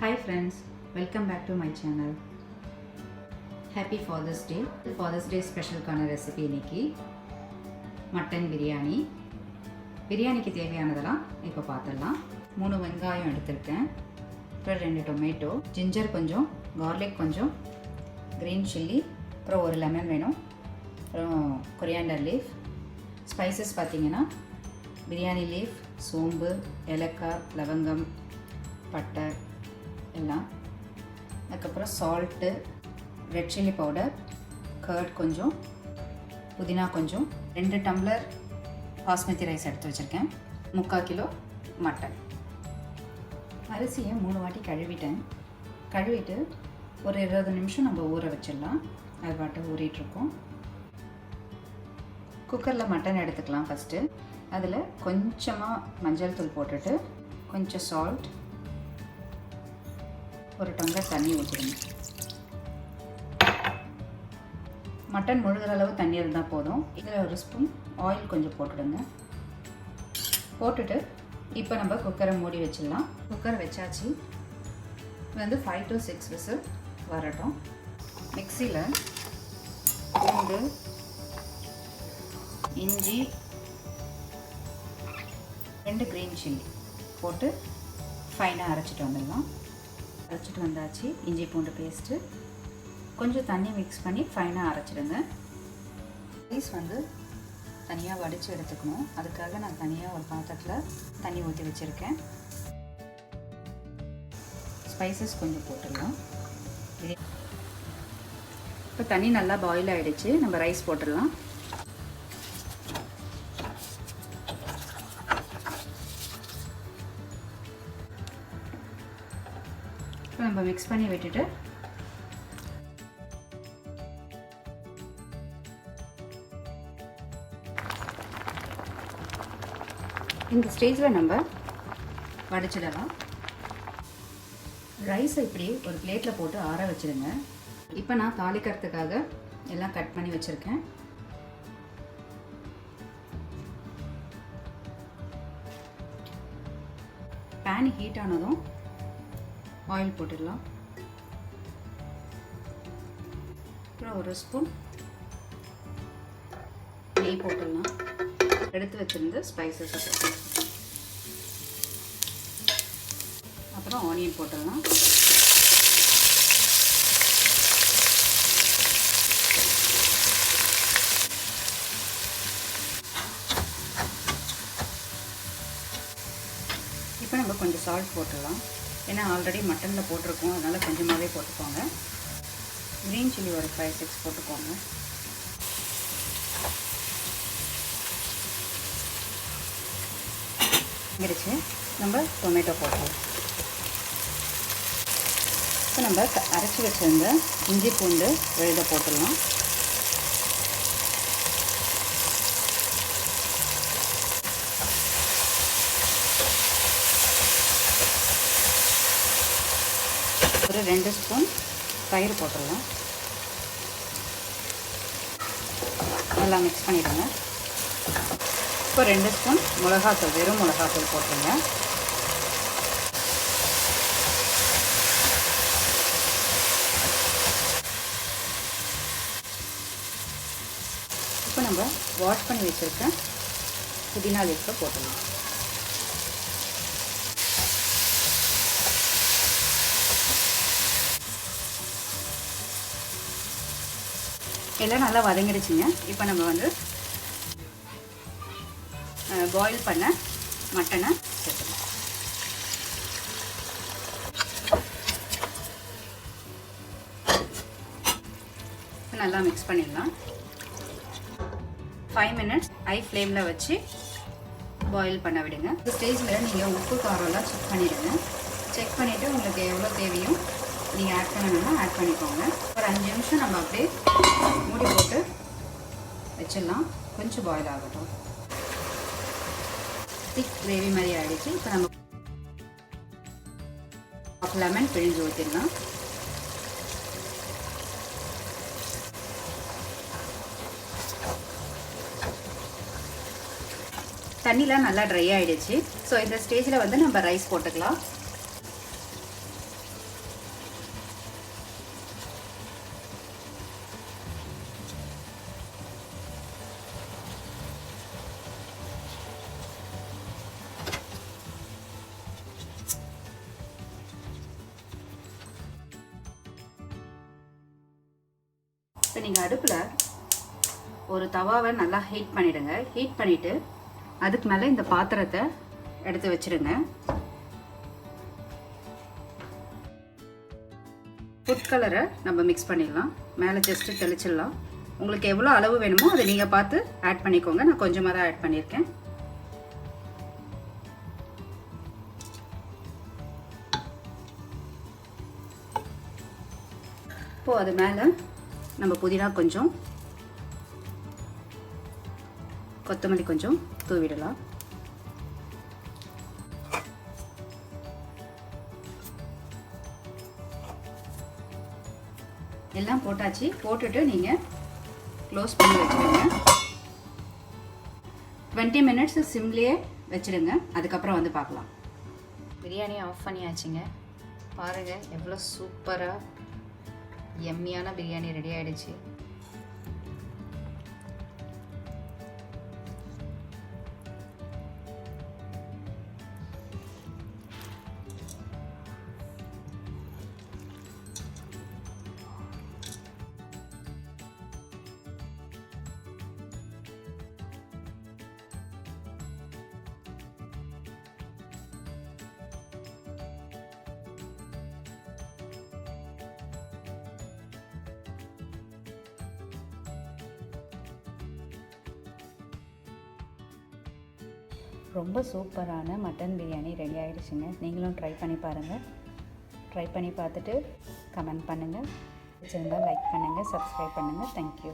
Hi friends, welcome back to my channel. Happy Father's Day. Father's Day special kana recipe இன்னைக்கு mutton biryani. பிரியாணிக்கு தேவையானதெல்லாம் இப்போ பார்த்துடலாம். 3 வெங்காயம் எடுத்துருக்கேன், அப்புறம் 2 டொமேட்டோ, ஜிஞ்சர் கொஞ்சம், கார்லிக் கொஞ்சம், க்ரீன் சில்லி, அப்புறம் ஒரு லெமன் வேணும், அப்புறம் கொரியாண்டர் லீஃப். ஸ்பைசஸ் பார்த்தீங்கன்னா பிரியாணி லீஃப், சோம்பு, ஏலக்காய், லவங்கம், பட்டை எல்லாம். அதுக்கப்புறம் salt, red chilli powder, curd கொஞ்சம், புதினா கொஞ்சம், 2 டம்ளர் பாஸ்மதி ரைஸ் எடுத்து வச்சுருக்கேன், 3/4 கிலோ மட்டன். அரிசியை 3 வாட்டி கழுவிட்டேன். கழுவிட்டு ஒரு 20 நிமிஷம் நம்ம ஊற வச்சிடலாம். அது பாட்டு ஊறிட்டுருக்கோம். குக்கரில் மட்டன் எடுத்துக்கலாம். ஃபஸ்ட்டு அதில் கொஞ்சமாக மஞ்சள் தூள் போட்டுட்டு, கொஞ்சம் சால்ட், ஒரு டம்ளர் தண்ணி ஊற்றிடுங்க. மட்டன் முழுகிற அளவு தண்ணி இருந்தால் போதும். இதில் ஒரு ஸ்பூன் ஆயில் கொஞ்சம் போட்டுடுங்க. போட்டுட்டு இப்போ நம்ம குக்கரை மூடி வச்சிடலாம். குக்கர் வச்சாச்சு. வந்து 5 to 6 விசில் வரட்டும். மிக்சியில் பூண்டு, இஞ்சி, 2 க்ரீன் சில்லி போட்டு ஃபைனாக அரைச்சிட்டு வந்துடலாம். அரைச்சிட்டு வந்தாச்சு. இஞ்சி பூண்டு பேஸ்ட்டு கொஞ்சம் தண்ணி மிக்ஸ் பண்ணி ஃபைனாக அரைச்சிடுங்க. ரைஸ் வந்து தனியாக வடித்து எடுத்துக்கணும். அதுக்காக நான் தனியாக ஒரு பாத்திரத்தில் தண்ணி ஊற்றி வச்சுருக்கேன். ஸ்பைசஸ் கொஞ்சம் போட்டுடலாம். இப்போ தண்ணி நல்லா பாயில் ஆகிடுச்சு. நம்ம ரைஸ் போட்டுடலாம். இப்போ நம்ம மிக்ஸ் பண்ணி விட்டுட்டு இந்த ஸ்டேஜில் நம்ம வடிச்சிடலாம். ரைஸை இப்படி ஒரு பிளேட்டில் போட்டு ஆற வச்சுடுங்க. இப்போ நான் தாளிக்கிறதுக்காக எல்லாம் கட் பண்ணி வச்சுருக்கேன். பேன் ஹீட் ஆனதும் ஆயில் போட்டுடலாம். அப்புறம் ஒரு ஸ்பூன் நெய் போட்டுடலாம். எடுத்து வச்சுருந்து ஸ்பைசஸ் போட்டுடலாம். அப்புறம் ஆனியன் போட்டுடலாம். இப்போ நம்ம கொஞ்சம் சால்ட் போட்டுடலாம். ஏன்னா ஆல்ரெடி மட்டனில் போட்டிருக்கோம், அதனால் கொஞ்சமாகவே போட்டுக்கோங்க. க்ரீன் சில்லி ஒரு 5-6 போட்டுக்கோங்க. இடிச்சு நம்ம டொமேட்டோ போட்டுக்கலாம். இப்போ நம்ம அரைச்சி வச்சுருந்த இஞ்சி பூண்டு விழுத போட்டுடலாம். ஒரு 2 ஸ்பூன் தயிர் போட்டுடலாம். நல்லா மிக்ஸ் பண்ணிவிடுங்க. இப்போ 2 ஸ்பூன் மிளகாத்தூள், வெறும் மிளகாத்தூள் போட்டுருங்க. இப்போ நம்ம வாஷ் பண்ணி வச்சுருக்க புதினா லீஃபை போட்டுடலாம். எல்லாம் நல்லா வதங்கிடுச்சுங்க. இப்போ நம்ம வந்து பாயில் பண்ண மட்டனை சேர்த்துக்கலாம். நல்லா மிக்ஸ் பண்ணிடலாம். 5 மினிட்ஸ் ஹை ஃப்ளேமில் வச்சு பாயில் பண்ண விடுங்க. இந்த ஸ்டேஜில் நீங்கள் உப்பு காரம்லாம் செக் பண்ணிவிடுங்க. செக் பண்ணிவிட்டு உங்களுக்கு எவ்வளோ தேவையோ நீங்கள் ஆட் பண்ணணும்னா ஆட் பண்ணிக்கோங்க. ஒரு 5 நிமிஷம் நம்ம அப்படியே மூடி போட்டு வச்சிடலாம். கொஞ்சம் பாயில் ஆகட்டும். திக் கிரேவி மாதிரி ஆகிடுச்சு. இப்போ நம்ம லெமன் பிழிஞ்சு ஊற்றிடலாம். தண்ணிலாம் நல்லா ட்ரை ஆகிடுச்சு. ஸோ இந்த ஸ்டேஜில் வந்து நம்ம ரைஸ் போட்டுக்கலாம். நீங்கள் அடுப்பில் ஒரு தவாவை நல்லா ஹீட் பண்ணிவிடுங்க. ஹீட் பண்ணிவிட்டு அதுக்கு மேலே இந்த பாத்திரத்தை எடுத்து வச்சுடுங்க. ஃபுட் கலரை நம்ம மிக்ஸ் பண்ணிடலாம். மேலே ஜஸ்ட்டு தெளிச்சிடலாம். உங்களுக்கு எவ்வளோ அளவு வேணுமோ அதை நீங்கள் பார்த்து ஆட் பண்ணிக்கோங்க. நான் கொஞ்சமாக தான் ஆட் பண்ணியிருக்கேன். இப்போது அது மேலே நம்ம புதினா கொஞ்சம், கொத்தமல்லி கொஞ்சம் தூவிடலாம். எல்லாம் போட்டாச்சு. போட்டுட்டு நீங்கள் க்ளோஸ் பண்ணி வச்சுடுங்க. 20 மினிட்ஸ் சிம்லேயே வச்சுடுங்க. அதுக்கப்புறம் வந்து பார்க்கலாம். பிரியாணி ஆஃப் பண்ணியாச்சுங்க. பாருங்கள் எவ்வளோ சூப்பராக எம்மியான பிரியாணி ரெடி ஆகிடுச்சு. ரொம்ப சூப்பரான மட்டன் பிரியாணி ரெடி ஆகிடுச்சுங்க. நீங்களும் ட்ரை பண்ணி பாருங்கள். ட்ரை பண்ணி பார்த்துட்டு கமெண்ட் பண்ணுங்கள். பிடிச்சிருந்தால் லைக் பண்ணுங்கள், சப்ஸ்கிரைப் பண்ணுங்கள். தேங்க்யூ.